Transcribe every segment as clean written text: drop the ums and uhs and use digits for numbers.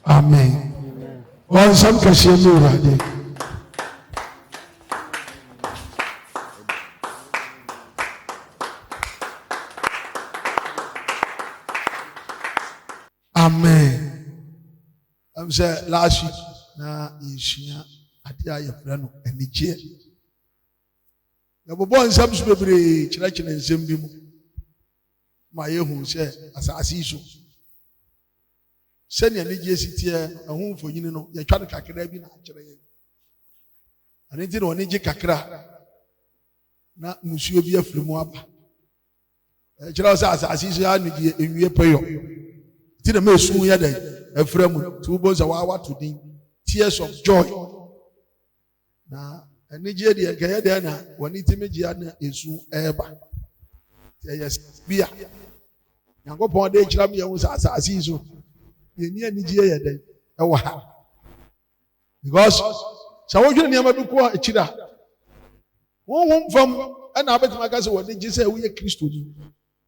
Amen. One some kashia murade. Amen. I'm saying last week na yeshia ade ayefra no anigye. Na bobo nsam so bebre kyerɛkyerɛ nsɛm bi mu. Ma yehu sɛ asase so. Sɛnea anigye sitie ɛho mfonyini no yɛtwa no kakra bi na akyerɛ yɛn. Ane nti na ɔne gye kakra na musuo bi afiri mu aba. Kyerɛ sɛ asase so anigye ewie pɛyɔ. Ti na mesu yɛ dɛ afra mu tu bo sɛ wa to din tears of joy na anigye deɛ kɛyɛ dɛ na wɔne ti megye na esu ɛba yɛ bia Nyankopɔn de kyerɛ me yɛn sɛ asase so yɛni anigye yɛ dɛ ɛwɔ ha because sɛ wodwene nneɛma bi kɔ akyira wɔn fam ɛna abɛtuma aka sɛ wɔde gye sɛ woyɛ kristoni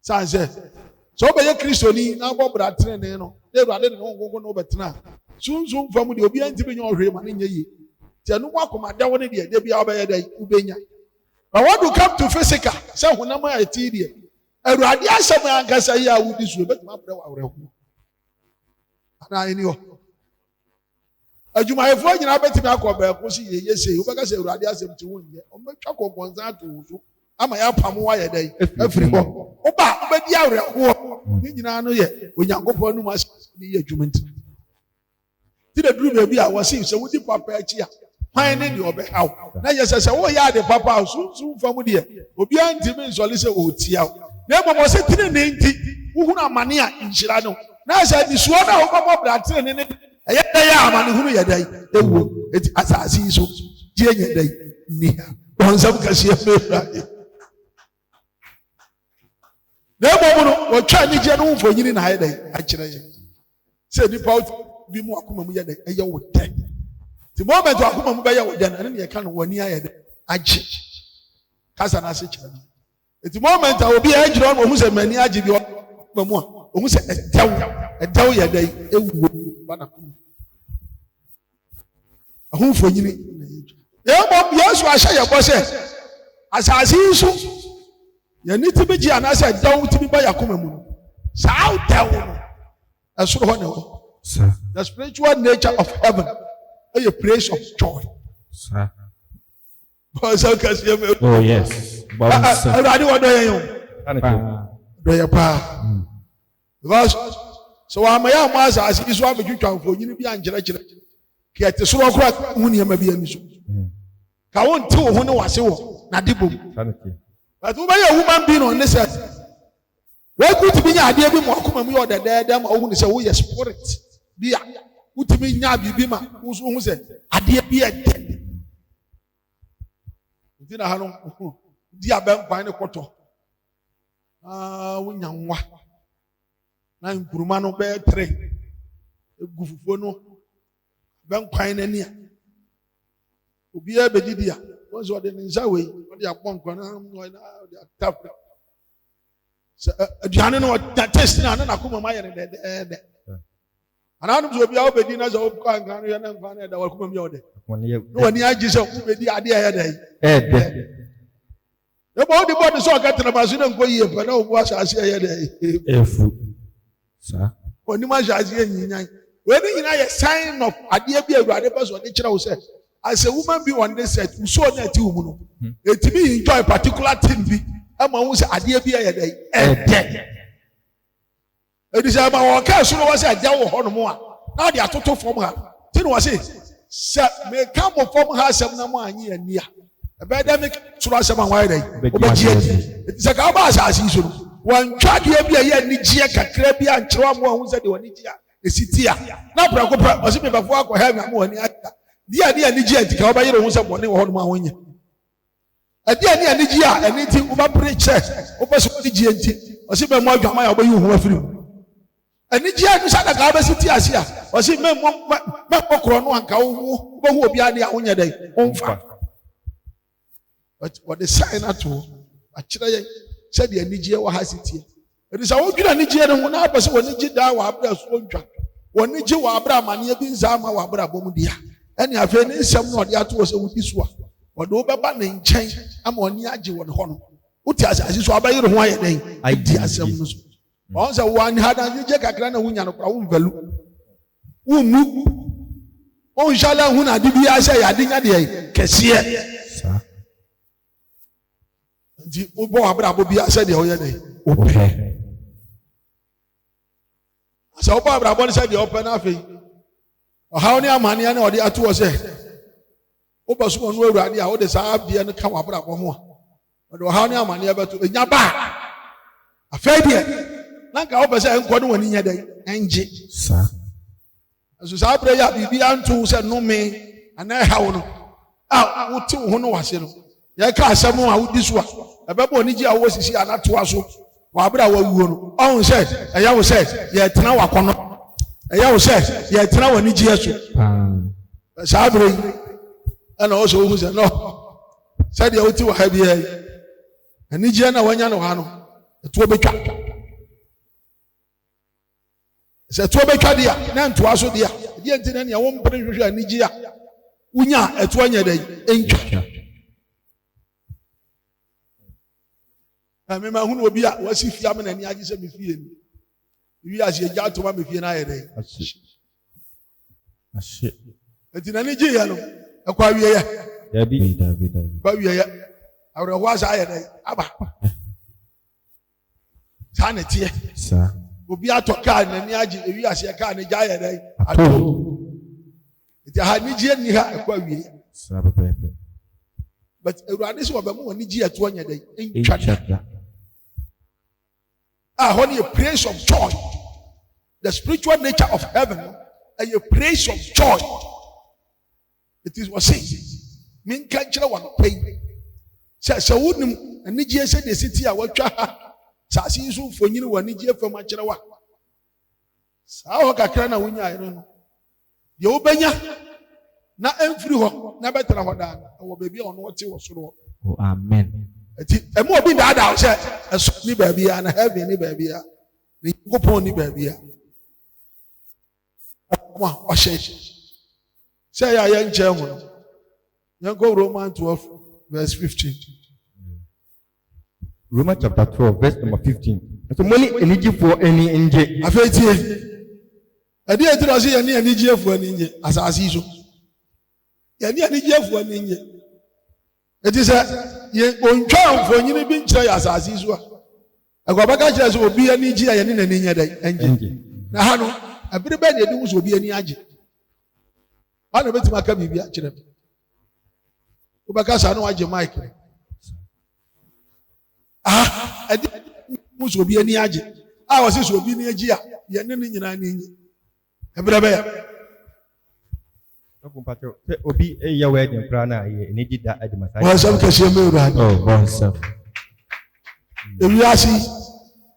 sɛ so obeye kristoni na agbo bra trene no Ewurade ne ho gongo no obetena sunsun fam de obi antimi nya ohwe ma ne nya yi ti anu akoma dawo ne de bia obeye dai ubenya but when you come to physical say honam ati de Ewurade asem ankasa yi a wudi so betuma bra wa awreho ana eni ho adwumayefo nyina betimi akọba ko si yeye sei obeka say Ewurade asem ti wonye o metwa kokonza to so ama ya pam wa ye dai afiri ho oba obedi awreho ni nyina no ye Onyankopɔn no mas ni ye adwuma nti ti da duru be bi a wose sɛ wodi papa achi a kwan ne de obɛhaw na ye sɛ wo ya de papa sunsun fam de obi antimi nsɔle sɛ otia na mmom sɛ tini ne nti wohunu amane a nhyira no na sɛ ni suo na wobɔbɔ bratre ne ɛyɛ dɛ ya amane hunu yɛ dɛ ewo eti asase so die nyɛ dɛ ni ha ɔnsɛm kɛseɛ mefra na mmom no wɔtwa anigye no mfonyini na ayɛ dɛ akyerɛ yɛ sɛ nipa bi mu akoma mu yɛ dɛ ɛyɛ wo dɛ ti moment akoma mu bɛyɛ wo dɛ na ne yɛka no wani ayɛ dɛ agye kasa na ase kyerɛ ti moment a obi agyirɛ no ohun sɛ mani agye bi ɔma mu a ohun sɛ ɛdɛw yɛ dɛ ewu bana kom ahun mfonyini na yɛ Yesu ahyɛ yɛ bɔ sɛ asase yi so yɛni ti bi gye anaasɛ ɛdɛw ti bi ba yakoma mu no saa ɛdɛw no ɛsoro hɔ na ɛwɔ the spiritual nature of heaven is a place of joy. Oh yes. Everybody want to hear you. Because so I'm a master as is one of you can for you be angela. Get the sort of money may be an issue. I want to who was so Nadibu. But who may a woman being on this earth? What could be the idea of more or the dead them or say, oh, yes, spirit. Be a put me nabi bima who said, I dear be a dead. Dina hano dia ben kwan ne koto wonya nwa na nkuruma no be 3 egufufuo no ben kwan na nia obi e bedidi a won so de nsa we o de akpon kwan na o de tap so aduane no test na na akoma ma yere de ananu so obi a obedi na so kwan kan no na kwan na da wakoma mi o de no wani agi so obedi ade ya de the body body so get na maso na nko yie pa na obu asase ya de efu sa oni ma asase nyinyan we ni nyina ye sign of ade bi Awurade pa so de kire wo say as a woman be on this set so na ti wo mu no etimi enjoy particular thing bi ama wo say ade bi ya de edi say ma wo ka so no wo say ade wo ho no mo a na de atoto fom ha ti no wo say me ka mo fom ha asem na mo anyi ani a epidemic sura asem an why dey obeji edi say ka ba asase so no wan twa de bi ya ani gie kakra bi an kire mo hu say de wani gie a esiti a na prako pra o say me befo akọ heaven am wani aka dia ani gie enti ka oba yere hu say bone wo ho no ma wonya adi ani gie a eni ti oba preach oba so ani gie enti o say me mo adwama ya oba yi hu afiri ani gie anu sa da ka oba siti ase a o say me kokoro no anka wo oba hu obi ade a wonya dai onfa but what the sign at all akire ye said the ani gie wo ha siti edi sa wo dwira ani gie no na ba se wo ani gie da wa abra so ntwa Woni ji wa abra mane bi nzama wa abra bom dia. Ene afa ne nsem no de ato wo se wudi so a. Wode wo beba ne nchen ama oni age wo ne ho no. Uti asase so abayire ho aye den. Adi asem no so. On say one hada je kakra na hunya no kra wo mvalu. Wo mu. On jala hu na dibia say ade nya de kese. Sir. Di obo abra bo bia say de ho ye den. Okay. So obo abra bo say de open afi. O ha oni amane na ode ato wo say. Obo so no awurade a wo de sa bia no ka wa abra bo ho a. Ode o ha oni amane e beto enya ba. Afai de nanka wo pese enko no wani nya den enje. Sir. So sa prayer bibi antu se no me ana ha wo no. Ah wo ti wo no wase no. Ye ka asem a wo di so a. Ebebo oni ji a wo sisi anato aso. Wa abra wa wuo no. On se eya wo se ye tena wa kono. Eya wo se ye tena wani ji eso. Sa bre ana o so wo se no. Sa de wo ti wa ha bia. Ani ji na wanya no ha no. Eto betwa. Se to betwa dia na nto aso dia. Dia ntina ne wo mpere hwehwe ani ji a. Unya eto anya dai entwa. Me ma hunu obi a wasi fia me na ni agi se me fie ni. Wi ase ja to ma me fie na aye dai. Ashe. Ntina ni ji ya no. Ekwa wie ya. David. Kwa wie ya. Awre ho asa aye dai. Aba. Sana tie. Sir. Obi atoka na ni agi ewi ase ka na ja aye dai. Ato. Iti ha ni ji ni ha ekwa wie. Sir, pepe. But Ewurade so obamu ni ji eto anya dai. Entwa. Honey, a praise of joy. The spiritual nature of heaven and a praise of joy. It is what says. Min can't one pain. Says a wooden and Nigia said the city I will try. Sassy so for you one Nigia from my chelawa. Sao Kakrana win I don't know. The Obenya na every one, na better than our baby on what he was. Oh, amen. And more being that out said, a ni baby and a heavy ni baby. The go pony baby. What say I young German. Young go Romans 12, verse 15. Romans chapter 12, verse number 15. So money energy for any NJ. I felt here. I didn't see any energy for an inje as I see so. Any energy for an inje. It is a on charm for you being try as I see so. I go back as will be an energy and in an engine. Now, everybody knows will be any agent. I don't bet my cabin be actually. Because I know I Jamaica. I didn't will be any agent. I was this will be near Gia. Obi a wedding prana, needed that at the massage. Well, some can see me right. Oh, bonsa. If you are see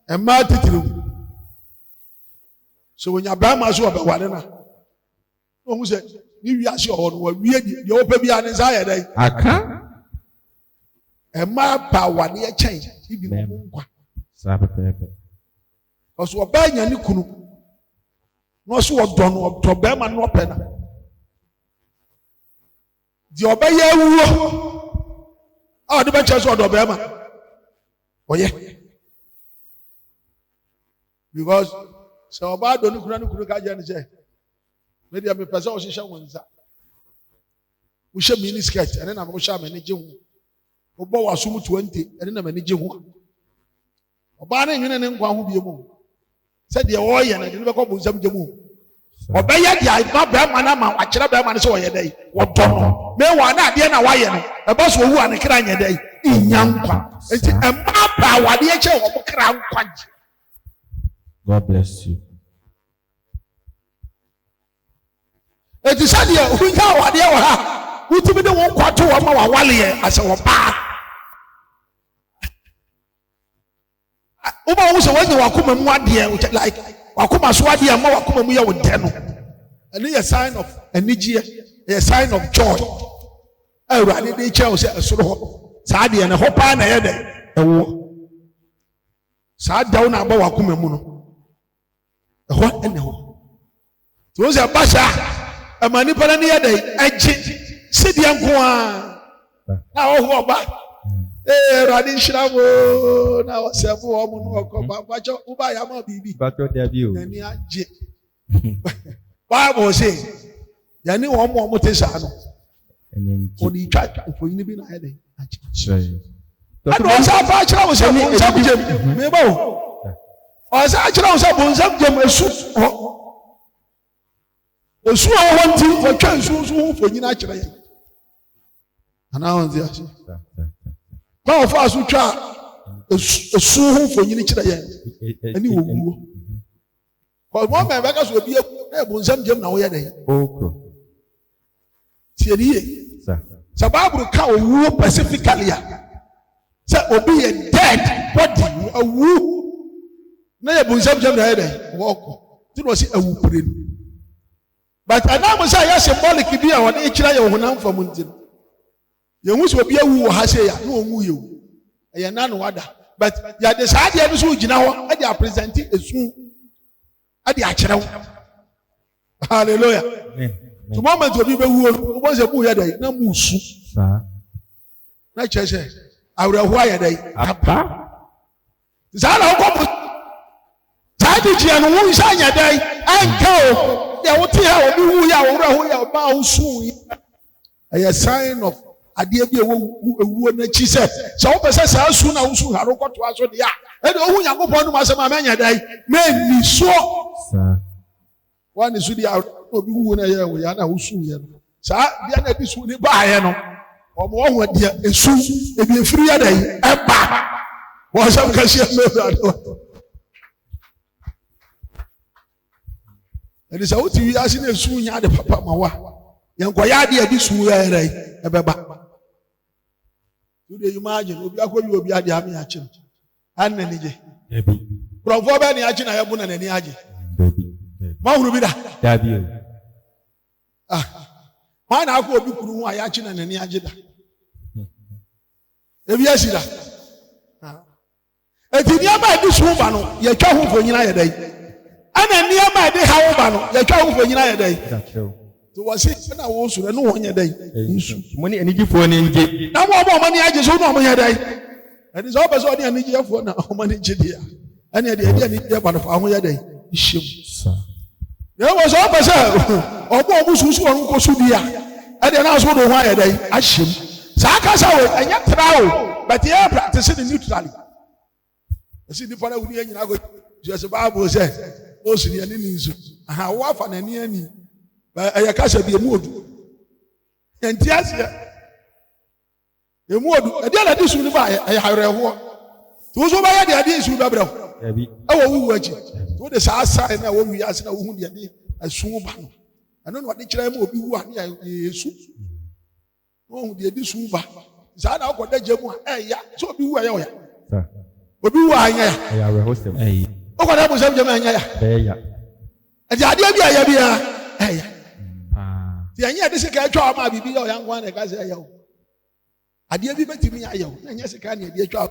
a multitude. So when you buy my show about one, who said, you are sure what we you open me an desire. I can't. A map power near change. Sabe, pepe. Because we're buying a new kunu. No, so what done or to bear man no penna. The obey you. Oh, the benches or the bear. Oh, yeah. Because so about the Nukuran say, maybe I'm a person who shall one. We shall mini sketch and then I'm going to manage you. Obo was 20 and then I'm managing one. Obana and one who be a moon. Said the oil and I didn't go some jamu. Obey ya, not bear manama, I shall bear man so a day. What don't know? One idea now, why a boss who won a crying a day in young one. It's a map power, the HO of crown quanch. God bless you. It is said here, who know what they are. Who to be the one quarter of our wally as our bar. Uba was when you are coming 1 year, which like Wakuma Swadi and Mawakuma Muya with Deno. And a sign of energy, a sign of joy. I ran in the Chelsea, a sort of Sadi and a hopper and a head. Sat down about Wakuma Muno. What and no. To say basha amani para ne yɛdɛ agye sedeɛ nko a na ɔho ɔba Awurade nhyira mo na ɔsɛbo wɔ mo no ɔkɔ bakyɛ woba yɛ ama biribi Bato there be o. n'ani agye Bible say yɛne wɔn mo ɔmo te saa no ɔde twa mfonyin bi na ayɛ dɛ agye ɛna ɔsɛ afa akyerɛ wo sɛ bonsam gyem meba o ɔsɛ akyerɛ wo sɛ bonsam gyem esu hɔ esu hɔ nti wɔtwa nsu nso ho mfonyin akyerɛ yɛn anaa wɔn ti ase kwan ɔfa aso twa esu ho mfonyin kyerɛ yɛn ɛne owuo kɔmɔ mɛ bɛka so obi eku bonsam gyem na wɔyɛ dɛ tie ni yie sɛ Bible ka owuo specifically a sɛ obi yɛ dead body awu na yɛ bonsam gyem na yɛ dɛ wɔkɔ ti na ɔsi awu pere no but anam sɛ yɛ symbolic bi a wɔde kyerɛ yɛ honam fam nti no yɛn ho sɛ obi awu wɔ ha sɛ ya na ɔnwu yɛ wu ɛyɛ nanu wada but yɛde saa adeɛ no so gyina hɔ ɛde apresente esu ɛde akyerɛ wo hallelujah to moment obi bɛ wu no wɔn sɛ mu yɛ dɛ na mu su na kyerɛ sɛ awerɛhoɔ ayɛ dɛ aba saa na ɔkɔ mo saa de gyina no wo nsa nyɛ dɛ ɛnka o yɛ wote ha obi wu yɛ awerɛhoɔ yɛ ɔba awosu yi ɛyɛ sign of adeɛ bi ewuo n'akyi sɛ wopɛ sɛ saa su na wosu ha no kɔtoa so deɛ a ɛde ohu Nyankopɔn no mu asɛm a mɛnyɛ dɛ mɛnni soɔ wɔne so deɛ obi wu na yɛ wo yɛ na wosu yɛ no saa deɛ na ebi su ne baayɛ no ɔmo ɔho deɛ esu ebi efiri yɛ dɛ ɛba wɔn sɛm kɛseɛ mɛwura do ɛde sɛ wote wi ase na esu nya de papa ma wa yɛn nkɔyɛ adeɛ ebi su yɛ dɛ ɛbɛba you dey imagine obi akɔyi obi ade ame akyi no an n'ani gye kurɔfoɔ bɛɛ ni akyi na yɛbu na n'ani agye mahuru bi da dabi o wɔn na akɔ obi kuru ho a yɛakyi na n'ani agye da ebi esi da eti nneɛma a yɛde so ba no yɛtwa ho mfonyin ayɛ dɛ ɛna nneɛma a yɛde ha ho ba no yɛtwa ho mfonyin ayɛ dɛ to wɔsi ɛna wɔn so ɛna wɔn nyɛ dɛ nsu mo ni anigyefoɔ ni ngye na wɔn a wɔn ani agye so na wɔn nyɛ dɛ ɛdi sɛ ɔbɛ sɛ ɔde anigyefoɔ na wɔn ani gye deɛ ɛna ɛde anigye ba no fa ho yɛ dɛ ehyɛm yɛ wɔ sɛ ɔbɛ sɛ ɔmo susu wɔn nkɔ so bi a ɛde na so do ho ayɛ dɛ ahyɛm saa kasa wo ɛnyɛ tra o but yɛ practice ne neutrally ɛsi nipa na wuni yɛ nyina ko Jesus Bible sɛ ɔsi ni ɛni ni nsu aha wo afa na ni ani ɛyɛ kasa bi emu odu ɛnti aseɛ emu odu ɛdeɛ na di su ni ba ɛyɛ ayɛrɛhoɔ to so ba yɛ deɛ ɛdeɛ su bɛbrɛ ho ɛwɔ wuwu akyi to de saa asa na wɔn wi ase na wɔn hu deɛ de ɛsun ba no ɛno na ɔde kyerɛ mu obi wu a ne yɛ esu wɔn hu deɛ di su ba saa na ɔkɔ dɛgye mu a ɛyɛ so obi wu a yɛ ɔyɛ obi wu a anyɛ ya ɛyɛ awɛhosɛm ɔkɔ dɛ mo sɛm gyɛm anyɛ ya ɛyɛ ɛdi adeɛ bi a yɛ bi a ɛyɛ ti ɛnyɛ ɛde sika atwa ɔma bibi yɛ ɔyɛ nkoa na ɛka sɛ ɛyɛ o adeɛ bi bɛtumi ayɛ o na ɛnyɛ sika na ɛde atwa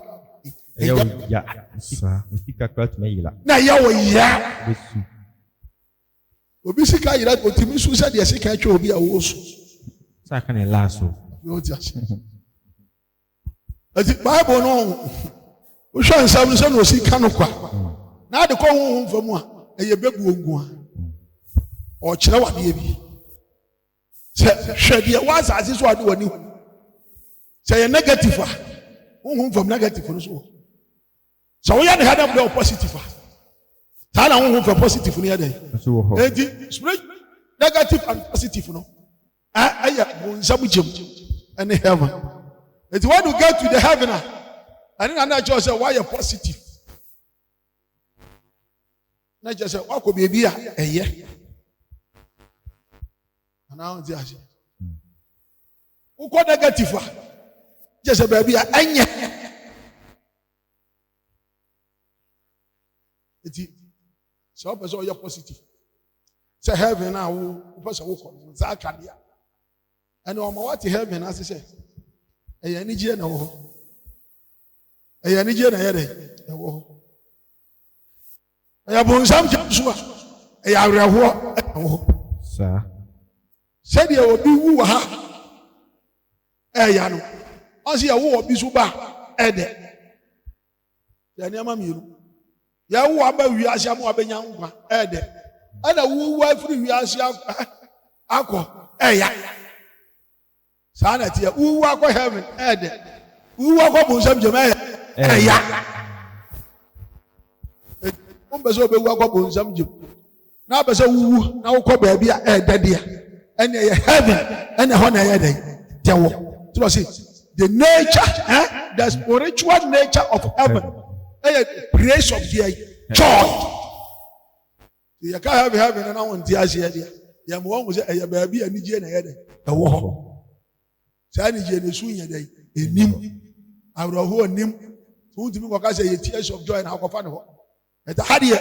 ɛyɛ o ya sika kura tuma yi la na ɛyɛ o ya obi sika yira otimi su sɛ deɛ sika atwa obi a wɔwɔ so saa ka na ɛla so yɛ o ti ase ɛti Bible no wohwɛ nsɛm no sɛ na osi ka no kwa na ade kɔ ho mfamu a ɛyɛ bɛbu ogu a ɔkyerɛ wadeɛ bi sɛ hwɛ deɛ wɔasase so ade w'ani hu sɛ yɛ negative a wohu mfam negative no so wɔ sɛ woyɛ ne ha dɛm dɛ positive a saa na wohu mfam positive no yɛ dɛn enti spirit negative and positive no ɛyɛ bonsam gyem ɛne heaven enti when you get to the heaven a ɛne na na kyerɛ sɛ woayɛ positive na kyerɛ sɛ woakɔ baabi a ɛyɛ anaa ɔnti ase wokɔ negative a kyerɛ sɛ baabi a ɛnyɛ eti sɛ wopɛ sɛ ɔyɛ positive sɛ heaven a wopɛ sɛ wokɔ saa akadeɛ ɛne ɔma wate heaven ase sɛ ɛyɛ anigyeɛ na ɛwɔ hɔ ɛyɛ anigyeɛ na ɛyɛ dɛ ɛwɔ hɔ ɛyɛ bonsam gyam so a ɛyɛ awerɛhoɔ ɛwɔ hɔ Sir. Said you will be woo ha. Yano. Once you will be suba, Ede. Yanamam you. Yawu aba wiase mo abenya nkwa ede ana wu afiri wiase akọ eya sana tie wu akọ heaven ede wu akọ bonsam jema eya mo be so be wu akọ bonsam jem na be so wu na ukọ ba bia ede dia ene ye heaven ene ho na ye dey tewo so say the nature the spiritual nature of heaven praise of the joy. You can't have heaven and I want to ask you. You want to say, "I baby, I need you in a head." The war. Sani jene sunya day. A nim. I will hold nim. Who to me because say tears of joy and how can I? At the hardier.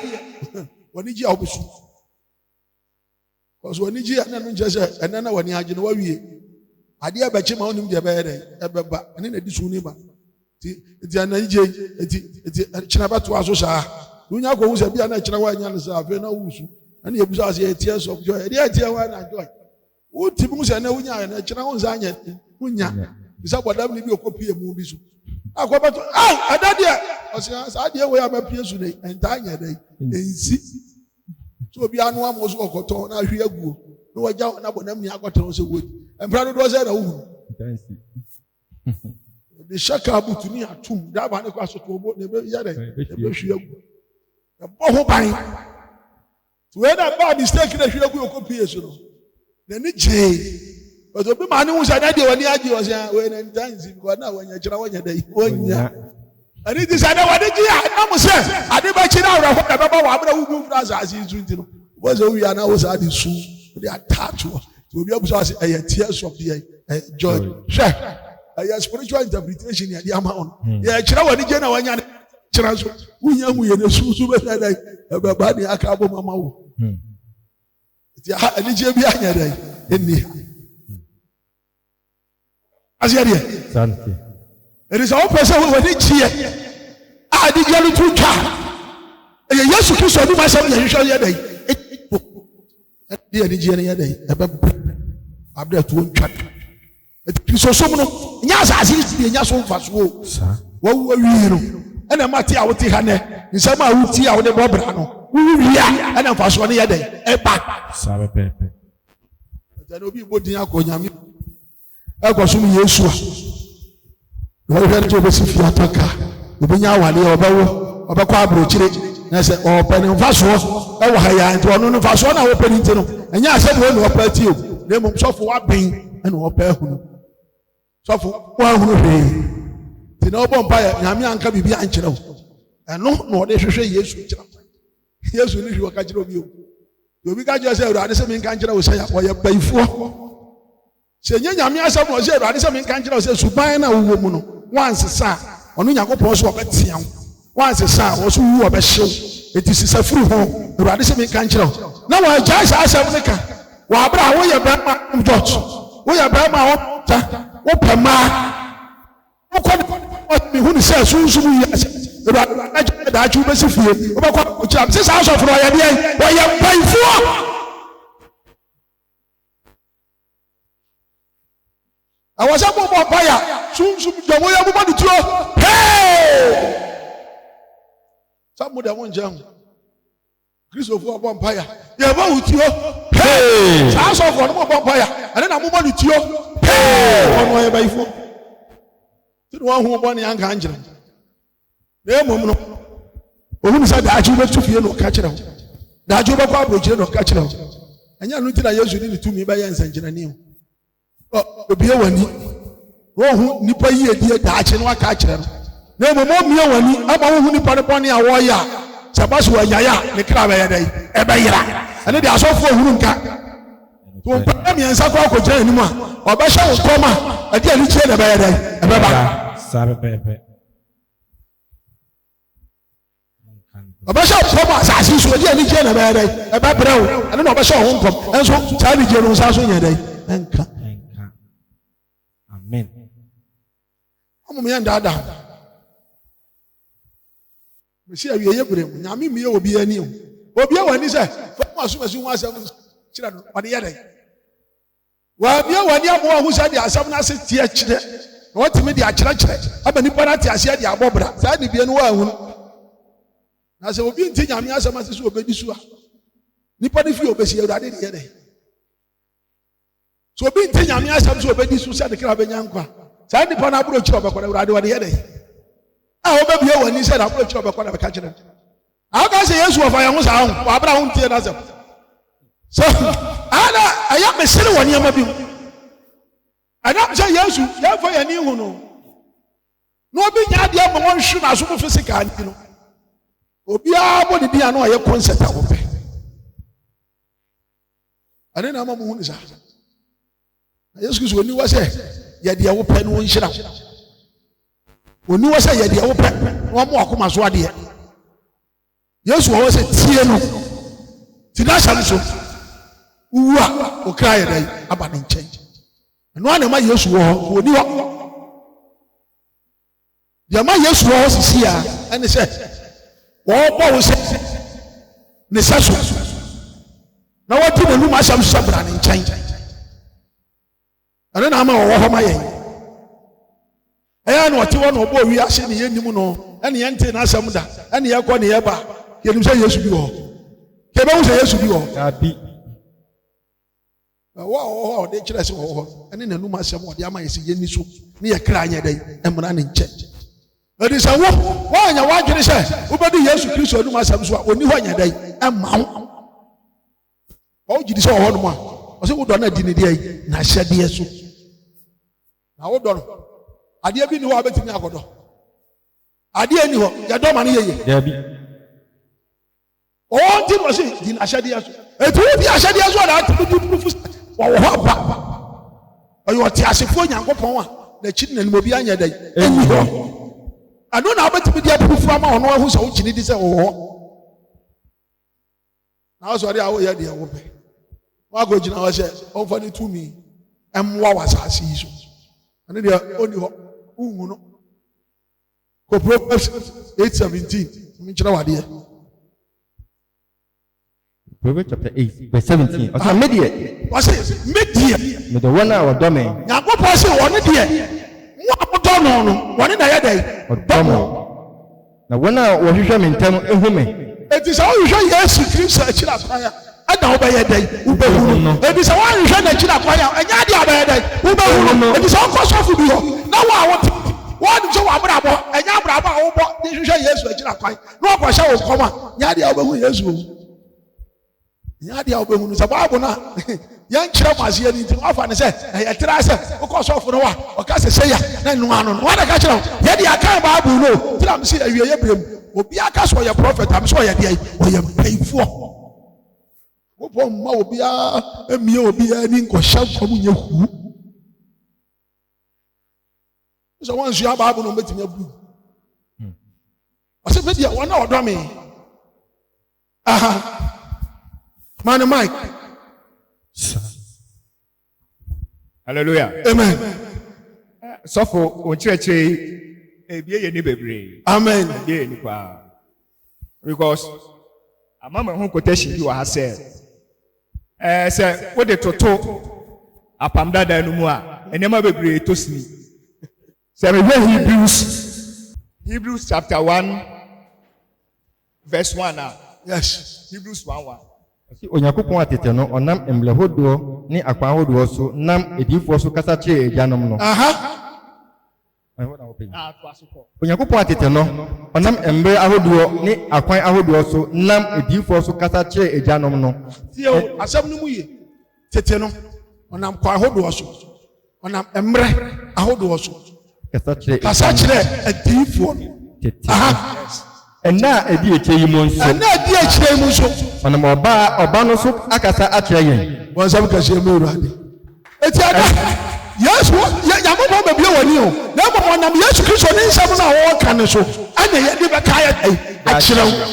When you are Owusu. Because when you are not just and then when you are in the I dear Bachima on him the bed. And then a disunima. It's an it's Chinaba to Asosa. When you go to be an Chinawa and Owusu, and you have tears of joy. The idea one I joy. What Timus and Unya and Chinawan Unya is about them to copy a movie. I go back to I did I dear where I'm a piece today and Tanya day. So be an one was walk on. I hear go. No, I don't know them. I got to wood. And brother was at home. The shaka to me at tomb, that one across the boat, never yet. The boho bang. Where that bad mistake that you go copy, then it J. But the man who was an idea when the idea was when and times now when you're trying day. And it is another one. I must say, I never cheated out of what I move as he's doing. Was we are now was at the zoo, they are tattooed to be able to say a tears of the joy. A spiritual interpretation ya the amount. Yeah, chira wani jena wanya chira so. Unya mu ye nesusu be dai. Baba ni akabo mama wo. Ya ani je bi anya dai. Eni. Asiadia. Santi. It is all person when they cheer. Ah, the yellow to cha. Yesu Kristo do myself ya hwehwe ya dai. The ani je na dai. Ebe abda to ntwa. So no nyasa be nya so mfaso wo wi no ena mate a wote ha ne nsem a wuti a wo de bobra no wi wi ena mfaso ne ye den eba sabe pepe tani obi bodin akonyame akosum Yesu a wo hwere to be sifi ataka obi nya awale obawo obekwa abrochire na se opani mfaso e wo ha ya nti ono mfaso na wo pani nti no enya asem wo no opati o na mum sofo wa ben ena opa ehunu so for one who the noble empire, Yamian can be anchor. And no, they should say yes. Yes, we need to catch you. You got yourself, I doesn't mean cancer will say, or you pay for. Say, Yamia, some was here, I doesn't mean cancer says, Subana woman, once a son, on Yako Post of Betiam. Once a son was who of a show. It is a free home, the doesn't mean cancer. Now I just ask America, Wabra, where your grandma, George, where your grandma, Open ma. Who says, who should we that you must feel? This house of Royal, where you pay for. I was up on fire. Soon, the way I'm going to throw. Hey! Some of them won't jump. Christopher Vampire. You are going to throw. Hey! House of one vampire. And then I'm going to throw. Hey! One way by four. The one who won the young angel. The moment. Who said that you were to feel no catch it out. That you were probably no catch it out. And you're looking at you to me by engineer. Oh, the beer one. Oh, Nipa ye dear Dutch and what catch them. No more me when I'm a woman upon a warrior. Sabasua Yaya, the crab a day, Ebaya. And they are so for Hunka. To pay me and Sako anymore. Or Basha will come a dear little about a sabe pepe Basha Thomas as you should dear little about a background. I don't know Basha won't come. And so Charlie Jones has on your day. Amen. I'm a dada. We see a year, Yami will be a new. But be one is a as soon as you want kyerɛ no ɔde yɛ dɛ wɔabia wɔne amoa ho sɛ de asɛm no ase tie kyerɛ na wɔtumi de akyerɛkyerɛ ama nipa no ate aseɛ de abɔ bra saa ne bie no wɔahunu na sɛ obi nti nyame asɛm ase so obɛdi so a nipa no firi obɛsi awurade de yɛ dɛ so obi nti nyame asɛm so obɛdi so sɛ de kra bɛnya nkwa saa nipa no aboro kyerɛ ɔbɛkɔ na awurade wɔde yɛ dɛ a wobɛbie w'ani sɛ na aboro kyerɛ ɔbɛkɔ na bɛka kyerɛ aka sɛ yesu wɔfa yɛn ho saa ho wɔabra ho ntie n'asɛm so ana ɛyɛ mesere wɔ nneɛma bi mu ɛnam sɛ yesu yɛmfa yɛn ani hu no na obi nya adeɛ ma wɔnhwe n'aso mo fisika nti no obiara bɔ ne din a na ɔyɛ concert a wɔpɛ ɛne na ama mo hu ne saa na yesu kristo oni wɔ sɛ yɛdeɛ wopɛ no wɔnhyira oni wɔ sɛ yɛdeɛ wopɛ na wɔma wakoma so adeɛ yesu wɔ sɛ tie no ti na asɛm so wowu a okra yɛ dɛ aba ne nkyɛn ɛno a na ma yesu wɔ hɔ wɔni hɔ deɛ ma yesu wɔ hɔ sisi a ɛne sɛ wɔbɔ wo sɛ ne sɛ so na wɔte n'anum asɛm so sɛ bra ne nkyɛn ɛno na ama wɔwɔ hɔ ma yɛn ɛyɛ na ɔte hɔ na ɔbɔ owi ase ne yɛnim no ɛne yɛnte n'asɛm da ɛne yɛkɔ ne yɛba yɛnim sɛ yesu bi wɔ hɔ kɛbɛhu sɛ yesu bi wɔ hɔ wɔ hɔ ɔde kyerɛ sɛ wɔ hɔ ɛne n'anum asɛm ɔde ama yɛ sɛ yɛni so ne yɛkra nyɛ dɛn ɛmmra ne nkyɛn ɛde sɛ woanya w'adwene sɛ wobɛdi yesu kristo anum asɛm so a ɔni hɔ nyɛ dɛn ɛmma wo ɔwogye di sɛ wɔ hɔ nom a ɔsɛ wodɔ no adi ne deɛ yi n'ahyɛdeɛ so na wodɔ no adeɛ bi ni hɔ a wobɛtumi akɔdɔ adeɛ ni hɔ yɛdɔ ma no yɛye ɔnti no ɔse di n'ahyɛdeɛ so ɛti wodi ahyɛdeɛ so a na atumi di purufu wɔwɔ hɔ aba ɔyɛ ɔte asefoɔ nyankopɔn a n'akyi nanim obi anyɛ dɛn ɛni hɔ ɛno na wobɛtumi di apurufu ama ɔno ahu sɛ wogyini di sɛ wɔwɔ hɔ na wo sɛ ɔde a woyɛ deɛ wopɛ woakɔgyina hɔ sɛ ɔmfa ne tumi ɛmmoa wɔ asase yi so ɛno deɛ ɔnni hɔ wohu no kɔ Proverbs 8:17 menkyerɛ wadeɛ Proverbs chapter 8 verse 17 ɔsɛ medeɛ ɔsɛ medeɛ mede wɔn a wɔdɔ me nyankopɔn sɛ wɔne deɛ mo a modɔ no no wɔne na yɛ dɛn ɔdɔ mo na wɔn a wɔhwehwɛ me ntam ehu me enti sɛ wohwehwɛ yesu kristo akyiri akwan a ɛna wobɛyɛ dɛn wobɛhu no enti sɛ woanhwehwɛ n'akyiri akwan a ɛnyɛ adeɛ a bɛyɛ dɛn wobɛhu no enti sɛ wokɔ sɔfo bi hɔ na wo a wote wɔnim sɛ wɔabrabɔ ɛnyɛ abrabɔ a wobɔ de hwehwɛ yesu akyiri akwan na wɔkɔhyɛ wo nkɔm a nyɛ adeɛ a wobɛhu yesu o nyɛ adeɛ a wobɛhu no sɛ bible no a yɛnkyerɛ mo aseɛ no nti wafa ne sɛ ɛyɛ tra sɛ wokɔ sɔfo no a ɔka sɛ sɛ ya na nnoa no no wɔde ka kyerɛ wo yɛde akan bible no tira me sɛ awieyɛ berɛ mu obiara ka sɛ ɔyɛ prophet am sɛ ɔyɛ deɛ ɔyɛ mpanyimfoɔ wopɔ mma obiara amie obiara ni nkɔhyɛ nkɔm nyɛ huu sɛ wɔnsua bible no ɔbɛtumi abu ɔsɛ medeɛ wɔn a ɔdɔ me aha mane Mike hallelujah amen sɔfo onkyerɛkyerɛ ebie yɛ ni bebree amen ebie yɛ ni paa because ama me ho quotation bi wɔ ha sɛ sɛ wode toto apam dada no mu a nneɛma bebree to sini sɛ mehwɛ Hebrews chapter 1 verse 1 a yes Hebrews 1:1 onyankopɔn atete no ɔnam mmerɛ hodoɔ ne akwan ahodoɔ so nam adiyifoɔ so kasa kyerɛɛ agyanom no onyankopɔn atete no ɔnam mmerɛ ahodoɔ ne akwan ahodoɔ so nam adiyifoɔ so kasa kyerɛɛ agyanom no tie o asɛm no mu yie tete no ɔnam kwan ahodoɔ so ɔnam mmerɛ ahodoɔ so kasa kyerɛ adiyifoɔ ɛnna a ɛdi akyire yi mu nso ɔnam ɔba no so akasa akyerɛ yɛn wɔn nsɛm kɛseɛ mu awurade eti ada yesu yankopɔn bɛbie w'ani o na mmom ɔnam yesu kristo ne nsɛm no a wɔwɔka ne so ɛna yɛde bɛka akyerɛ wo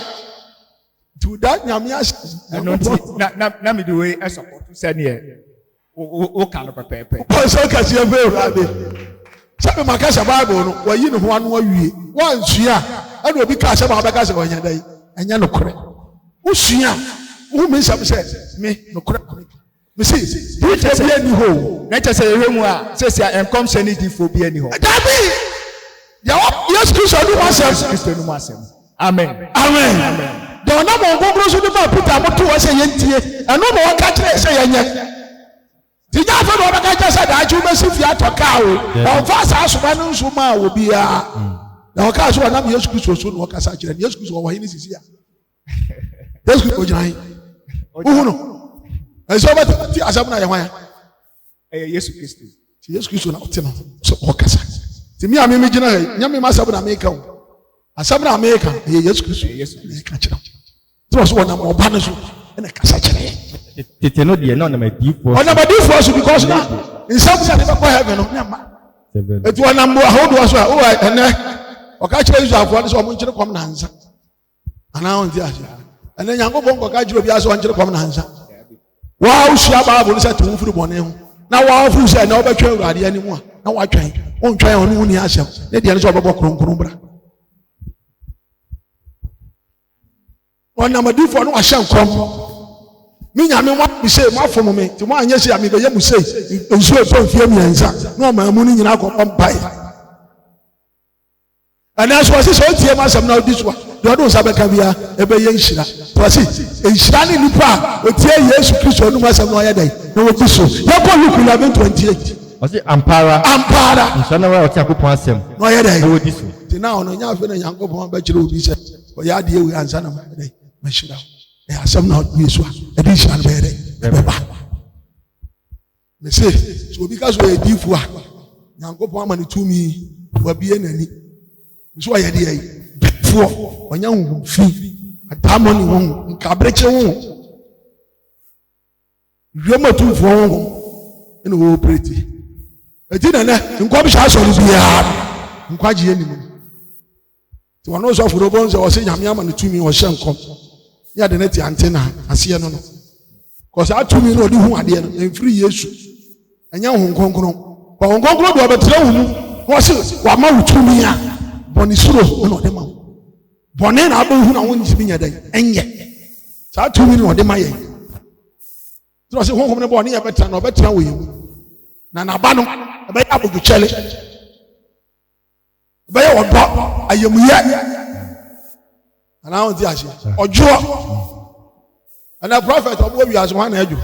nti woda nyame ase ɛno nti na mede wei ɛsɔpɔto sɛneɛ woka no pɛpɛɛpɛ wɔn nsɛm kɛseɛ mu awurade sɛbe maka sɛ bible no wayi ne ho ano awie woansua a ɛna obi kaa sɛ ma wobɛka sɛ ɔnyɛ dɛ ɛnyɛ nokorɛ wosua who means I say me no correct me see which is any ho nature say hemu a say and come send the for be any ho that be yes Christ do myself Christ no myself amen the one mo ngongro so dey Peter mo to say yentie eno mo waka kire say yenye ti nya fa do waka kire say da chu be si fi atoka o on fa sa asoma no nso ma wo bia na waka so na Yesu Christ so no waka sa kire Yesu Christ wo hini sisi a Yesu Christ ojiran uhuno eso ba ti asam na ye hwan Yesu Christ ti Yesu Christ na ote no so waka sa ti mi ame me gina he nya me ma sabu na me ka o asam na me ka Yesu Christ Yesu ka kire so so na mo ba no so na ka sa kire tete no de no na madifo on na madifo so because na in some say they go heaven no nya ma etu ona mbo ahodo so a o ene o ka kire Israel fo so mo nkire kom na Ansah ana on ti ase ene nyango bon ko ka kire obi aso nkire kom na Ansah wa usia Bible say to mfuru bone ho na wa ofu say na obetwa Awurade ani mu a na wa twan on twan ho no ni asem ne de ne so obebo kronkron bra ona madifo no ahye nkom mi nyame wa bi say mo afom me ti mo anye say ami be ye mu say nsu e fon fie miensa no ma mu ni nyina ko pampai ana so say so tie ma asem na odi so do do sa be ka bia e be ye nhira to say nhira ni nipa o tie Yesu Kristo no ma asem no ya dai na wo so ya ko Luke 11:28 o say ampara nsana wa o ti akopon asem no ya dai na wo di so ti na ono nya afi na Nyankopon ba kire obi se o ya de ewe ansa na ma dai ma hira asem na Yesu a edi shan bere beba me say so because we edifu a Nyankopon ama ne tumi wa bie nani so ya de yi fo onya hu fi adamoni hu nkabreche hu wiema tu fo hu ene wo operate eti na na nkwa bi sha so ni bia nkwa ji eni mu ti wono so furo bon se o se nyame ama ne tumi o hye nkom ya de neti antena ase no no cause atumi no odi hu ade no enfiri Yesu anya hu nkonkron ba hu nkonkron do obetre hu mu wo se wa ma utumi a boni suro no de ma boni na aba hu na won jimi nya dai enye sa atumi no de ma ye so se honhom ne boni ya betra na obetra wo yemu na na ba no be ya bugu chele be ya odo ayemu ye ana on ti ase ojo ana prophet obo wi aso wan na ejo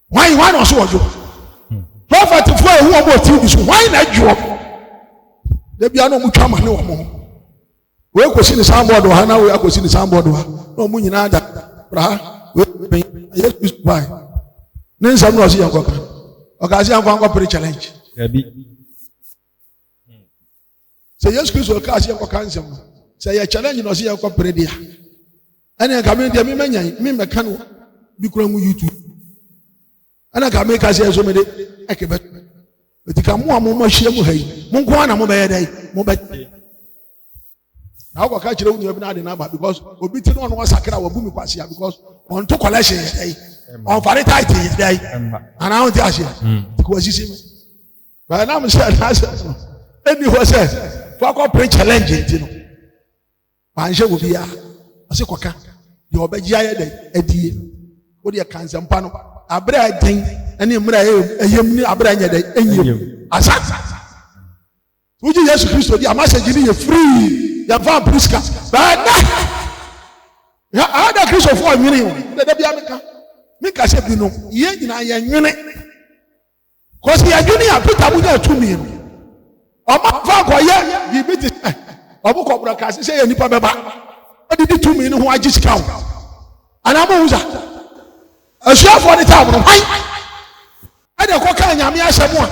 wan no so ojo prophet fo ehu obo ti bi so wan na ejo de bia no mu twa ma ne wo mo we ko si ni samboard ha na we akosi ni samboard ha no mu nyina da bra we yes by ne nsam no so yankoka o ka si yankoka pre challenge say yes Christ ka si yankoka nsam no say ya challenge no so yankoka pre dia ana ka me dia me manyan me meka no bi kura mu YouTube ana ka me ka si so me de ekebe etika mu amu ma hia mu hayi mu nko na mu be ye dai mu be na ko ka kire unu na de na ba because obi ti no no sakra wa bu mi kwase ya because on to collection ye dai on fare tight ye dai ana on ti ase ko asisi me ba na me say na say eni ho say for ko pre challenge ti no ba nje wo bia ase koka de obegya ye dai adie wo de kanse mpa no abra den ene mra eyem ni abra nya dai enyem asa uji Yesu Kristo di amasage ni ye free ya van priska ba na ya ada Kristo fo nwini o de bia meka se bi no ye nyina ye nwene ko se ya dwuni ya Peter bu na tumi o ma fa ko ye bi biti o bu ko broadcast se ye nipa beba o di tumi ni ho agi sika o ana mo uza asua for the time no hai ade ko ka nyame asemu a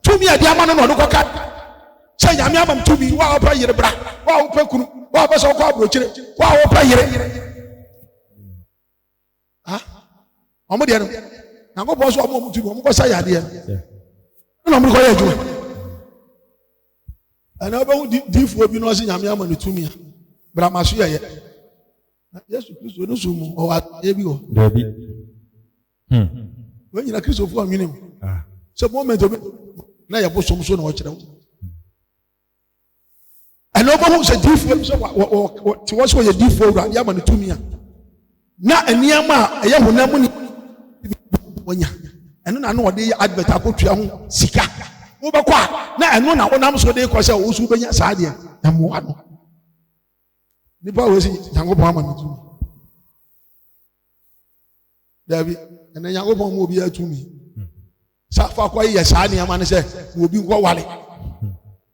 tumi ade ama no no ko ka say nyame ama tumi wa opa yire bra wa opa kunu wa opa so ko abrochire wa opa yire ha omo de no na go boso omo tumi omo ko say ade no mo ko ye ju ana oba hu difu obi no say nyame ama no tumi bra maso ye Yesu Kristo no sumu o wa ebi o dabi when you Kristo fu amini so moment obi na ye bosom so na o kire and over who said difu so what was your difu ya ma no tumi a na eniyama ɛyɛ honam ni wonya ɛno na no ɔde advert akotua ho sika wobɛkɔ a na ɛno na wonam so de kɔ sɛ wo so bɛnya saa deɛ na mmoa no nipa wo si Nyankopɔn ama no tumi dabi ɛna Nyankopɔn mo obi atumi sa fa kɔ yɛ saa nneɛma no sɛ mo obi nkɔ wale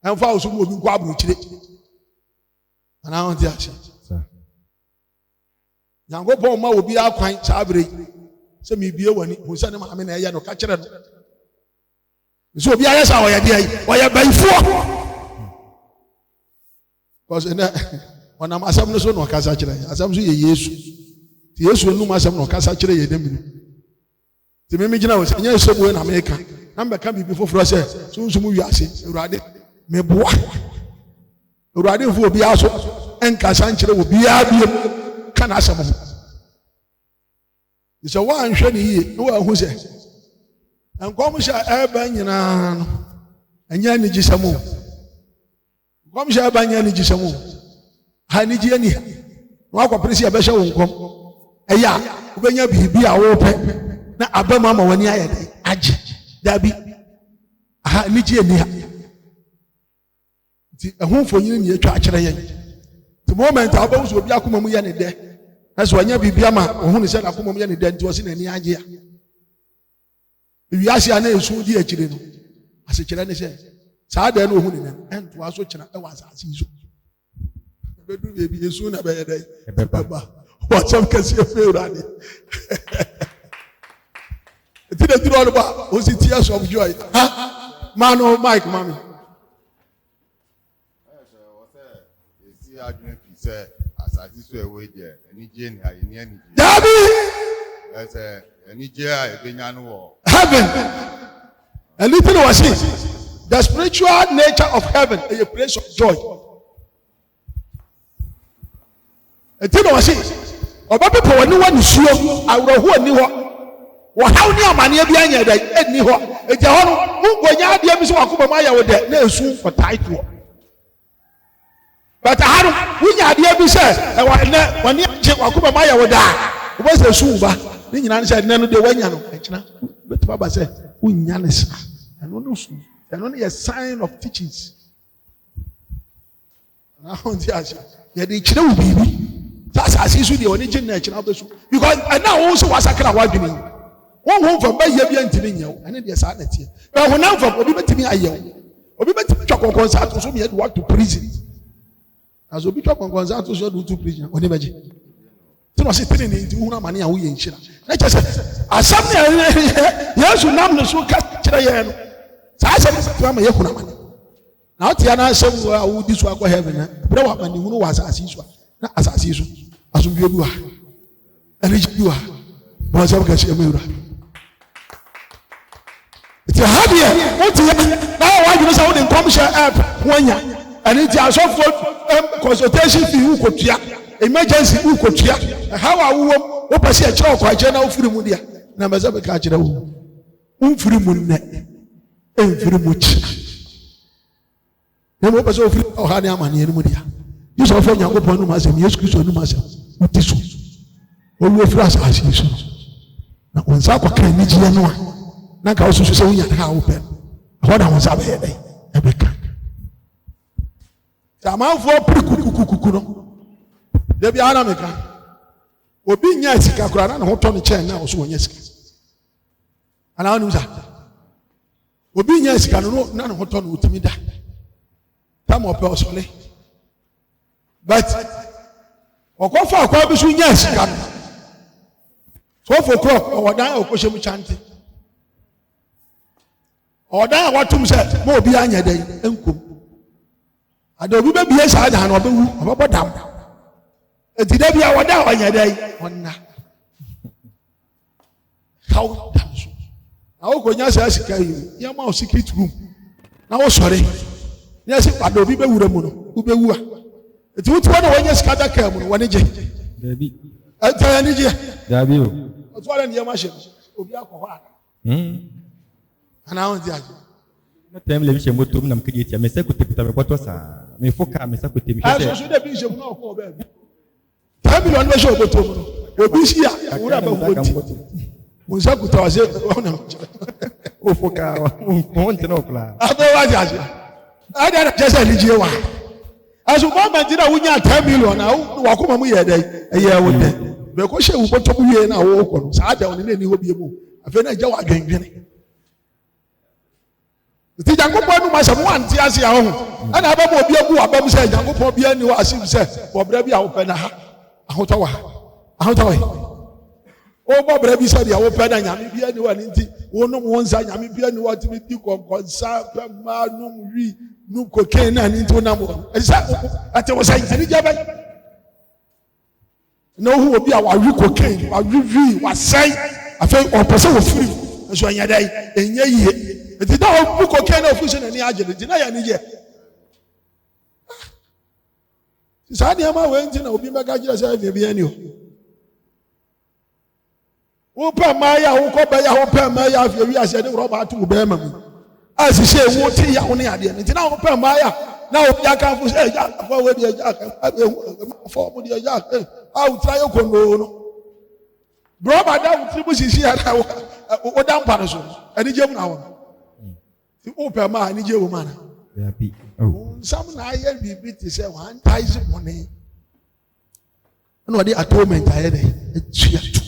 ɛmfa wo so mo obi nkɔ aburukyire ana on ti ahyɛ Nyankopɔn ma obi akwan saa bere sɛ mebie wani ho sɛ ne maame na ɛyɛ no ka kyerɛ no so obi ayɛ saa ɔyɛ deɛ ɔyɛ bayifoɔ because ɛnɛ ɔnam asɛm no so na ɔkasa kyerɛ asɛm so yɛ Yesu ti Yesu num asɛm na ɔkasa kyerɛ yɛ dɛm no ti mimi gyina wɔ sɛ nyɛ sɛ bo na meka na mbɛka bibi foforɔ sɛ sunsun wi ase Awurade meboa Awurade mfo obi aso ɛnkasa nkyerɛ obi abiem ka na asɛm ho sɛ woanhwɛ ne yie na woahu sɛ nkɔm hyɛ ɛba nyinaa no ɛnyɛ anigye sɛm o nkɔm hyɛ ɛba nyɛ anigye sɛm o ha anigye ani na wakɔpere sɛ yɛbɛhyɛ wo nkɔm ɛyɛ a wobɛnya biribi a wopɛ na aba mu ama w'ani ayɛ dɛ agye dabi ha anigye ani ha nti ɛho mfonyini ne yɛtwa akyerɛ yɛn nti moment a wobɛhu sɛ obi akoma mu yɛ ne dɛ na sɛ wanya biribi ama ɔhu ne sɛ n'akoma mu yɛ ne dɛ nti ɔse n'ani agye a wiase a na esu di akyire no asekyerɛ ne sɛ saa dɛ no ɔhu ne nam ɛntoa so kyena ɛwɔ asase yi so ɛbɛduru baabi esu na bɛyɛ dɛ ɛbɛba wɔasɛm kɛseɛ fɛ Awurade ɛti na duru ɔno ba ɔsi tears of joy ha maa no Mike mami adwene fi sɛ asase so ɛwɔ deɛ anigye ne ayɛni anigye dabi ɛsɛ anigye a ɛbɛnya no wɔ heaven anything was it the spiritual nature of heaven is a place of joy anything was it ɔbɛpepa w'ani wɔ nisuo awerɛho ani hɔ wɔhaw ne amanneɛ bi anyɛ dɛ ɛnni hɔ ɛgya hɔ no wonkɔnya adeɛ bi sɛ wakoma mu ayɛ wo dɛ na ɛsu kɔtae toɔ but ha no wonya adeɛ bi sɛ ɛwɔ ɛnɛ wɔne agye wakoma mu ayɛ wo daa wobɛsɛ ɛsu wo ba ne nyinaa ne sɛ ɛnɛ no deɛ woanya no ɛkyena bɛtumi aba sɛ wonnya ne saa ɛno no so ɛno no yɛ sign of teachings na ho nti ahyɛ yɛde kyerɛ wo biribi sɛ asase so deɛ wɔne gye no ɛkyena wobɛsu because ɛna wo so wasakra w'adwene yi wɔnho mfam bɛyɛ bi antimi nyɛ wo ɛne deɛ saa na teɛ bɛhonam fam obi bɛtumi ayɛ wo obi bɛtumi twa kɔnkɔnsa ato so meyɛde woato prison as obi twa kɔnkɔnsa ato so yɛde woto prison ɔne bɛgye nti na ɔse tene ne nti wohunu amane a woyɛ nhyira na kyɛ sɛ asɛm ne Yesu nam ne so ka kyerɛ yɛn no saa asɛm no bɛtumi ama yɛhunu amane na wote a na asɛm a wodi so akɔ heaven na berɛ wɔ amanehunu wɔ asase yi so a na asase yi so asomdwie bi wɔ ha anigye bi wɔ ha bɔn sɛm ka hyɛ mu Awurade nti ha deɛ wote na wɔadwene sɛ wode nkɔm hyɛ app ho anya ɛne nti asɔfoɔ consultation fee wokɔtua emergency wokɔtua ɛha wɔ awowom wopɛ sɛ ɛkyerɛ ɔkwakyerɛ na wofiri mu deɛ na mɛ sɛ bɛka kyerɛ wo womfiri mu nnɛ ɛmfiri mu kyerɛ na mmom wopɛ sɛ wofiri ɔha ne amanneɛ no mu deɛ yi sɛ wɔfɔ Nyankopɔn nom asɛm Yesu Kristo nom asɛm woti so wɔwie firi asase yi so na wo nsa akɔka anigyeɛ no a na nka wo susu sɛ wonya ha wopɛ ɛhɔ na wo nsa bɛyɛ dɛn ɛbɛka sɛ amanfoɔ pere kukukuku no da biara na meka obi nya sika koraa na ne ho tɔ no kyɛn na ɔso wɔnyɛ sika anaa wonim sa obi nya sika no na ne ho tɔ no ɔtumi da tam ɔpɛ ɔsɔle but ɔkɔfa akwa bi so nya sika no sɔfo korɔ ɔwɔ dan a ɔkɔhyɛ mu kyante ɔdan a watom sɛ ma obi anyɛ dɛn nkom ada obi bɛbie saa dan no ɔbɛwu ɔbɛbɔ dam enti da bia wɔda a ɔnyɛ dɛn ɔnna kaw dam so na wokɔnya saa sika yi yɛma wo secret room na wosɔre na yɛsɛ ada obi bɛwura mu no wobɛwu a enti wotiwɔ na wɔnyɛ sika daka mu no wɔne gye Dabi. ɛnta yɛne gye Dabi o. ɔtoa dɛ nneɛma hyɛ obi akɔ hɔ ada anaa wo nti agye Na time le bishe moto mna mkije tia mesa kutekuta mepoto sa mefoka mesa kutemisha. ɛso so dɛ bi nhyɛmu na ɔkɔ ɔbaa bi 10 million bɛhyɛ ɔbɔtɔ mu no obi si a wura ba wonti wonsa kuta wase ona o foka o ntena okla ado wa jaje ada na jese ligie wa aso government na wunya 10 million na wa koma mu ye dai eye wo de be ko hye wo boto mu ye na wo ko no sa da oni na ni ho bie mu afi na je wa dwendwene ti Nyankopɔn no ma sɛ mo ante ase a ho ana aba mo obi abu aba mu sɛ Nyankopɔn bia ni wo asim sɛ bɔbra bi a wo pɛ na ha ahotɔ o bɔbra bi sɛ dia wo pɛ na nyame bia ni wo ani nti wo no mo nsa nyame bia ni wo timi di konkonsa pɛ ma no wi no kokain na ani nti wo na mo ɛsɛ ate wo sɛ ani gya bɛ na wo obi a wa wi kokain wa wi wa sɛn afɛ ɔpɛ sɛ wo firi nso anya dai enye yie eti da o bu kokain na ofuso na ni agye eti na ya ni ye saa deɛ ma wei nti na obi mbɛka kyerɛ sɛ afei bi ani o wopɛ mmaa yɛ a wokɔ bɛyɛ a wopɛ mmaa yɛ afei wi ase de rɔba ato wo bɛrima mu a sisi ewu te ya wo ne adeɛ nti na wopɛ mmaa yɛ a na obi akanfo sɛ agya afɔ wo de agya afɔ mo de agya a wotra yɛ kɔnoo no rɔba da wo tiri mu sisi yɛ na wo da mpa no so ani gye mu na wo wopɛ mmaa ani gye wo mu ana some na ayɛ biribi te sɛ one ties money ɛna ɔde atonement ayɛ dɛ etua to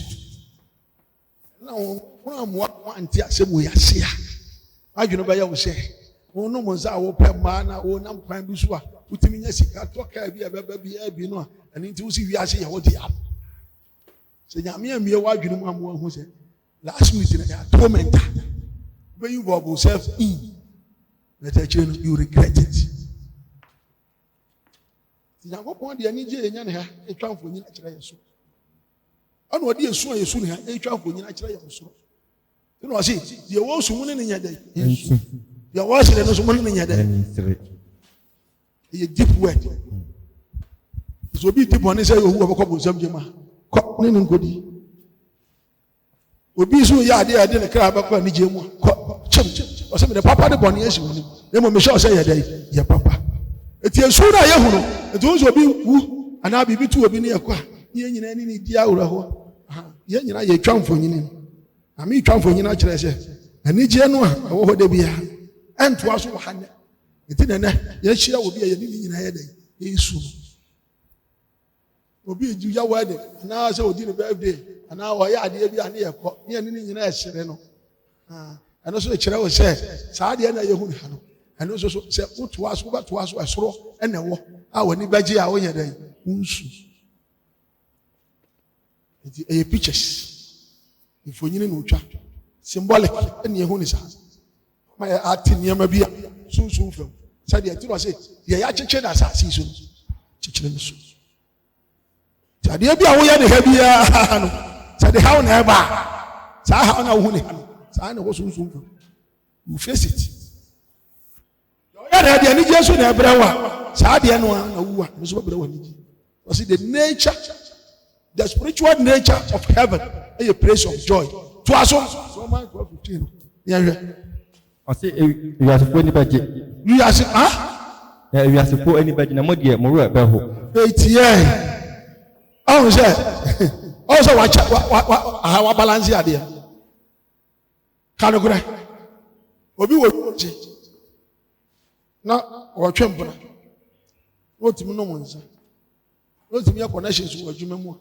na wɔn amoa ante asɛm wɔ yase a adwene bɛyɛ wo sɛ wɔn nom nsa a wɔpɛ mmaa na wɔn nam kwan bi so a wotumi nya sika tɔ kaa bi a bɛbɛ bi ɛbi no a ɛne nti wosi wiase yɛ wɔde am sɛ nyame amie wɔ adwene mu amoa ho sɛ last minute na yɛ atonement a bɛyi bɔɔbo self in but actually you regret it. Nyankopɔn de ani gye enya ne ha etwa mfonyin akyerɛ yɛ so. Ɔno ɔde esu a yesu ne ha etwa mfonyin akyerɛ yɛ so. Ɛna ɔse deɛ wɔ su mu ne nya dɛ. Deɛ wɔ sere no so mu ne nya dɛ. Ɛyɛ deep word. So obi deep one sɛ owu ɔbɛkɔ bɔ nsɛm gyema. Kɔ ne ne nkodi. Obi so yɛ ade ade ne kra bɛkɔ ani gye mu. Kɔ kyem. Ɔsɛ me de papa de bɔne esi wɔn. Ne mo me hyɛ ɔsɛ yɛ dɛ yɛ papa. Eti esu na yɛ hu no. Eti wo so obi wu ana bibi tu obi ne yɛ kɔ a. Yɛ nyina ni di awura ho. Yɛ nyina yɛ twa mfonyin no. Na me twa mfonyin akyerɛ sɛ ani gye no a ɛwɔ hɔ da bia. Ɛntoa so wɔ ha ne. Eti nene yɛ hyia obi a yɛ ne nyina yɛ dɛ. Yesu no. Obi eju ya wedding na sɛ odi ne birthday ana ɔyɛ adeɛ bi a ne yɛ kɔ. Ne ne nyina yɛ hyere no. Ɛno so kyerɛ wo sɛ saa deɛ na yɛhu ne ha no ɛno so sɛ wotoa so wobɛtoa so ɛsoro ɛna ɛwɔ a w'ani bɛgye a woyɛ dɛn wonsu nti ɛyɛ pictures mfonyini na otwa symbolic ɛne yɛhu ne saa ma yɛ ate nneɛma bi a sunsun fam sɛdeɛ ɛti no sɛ deɛ yɛakyekyere no asase so no kyekyere no so nti adeɛ bi a woyɛ ne ha biara no sɛ de haw na ɛba a saa haw na wohu ne ha no saa na wɔ sunsun fam you face it yɛ dɛ deɛ ne gye so na ɛbrɛ wa saa deɛ no na wu a no so bɛbrɛ wa ne gye wɔsi the nature the spiritual nature of heaven is a place of joy to us so man 12:15 no yɛhwɛ ɔsi wiasefo ni bɛgye wiase wiasefo ani bɛgye na mo deɛ mo wura bɛho etie ɔn sɛ wa balance adeɛ kanokura obi wɔ gye na ɔtwe mpona wotumi nom nsa wotumi yɛ connection so wɔ adwuma mu a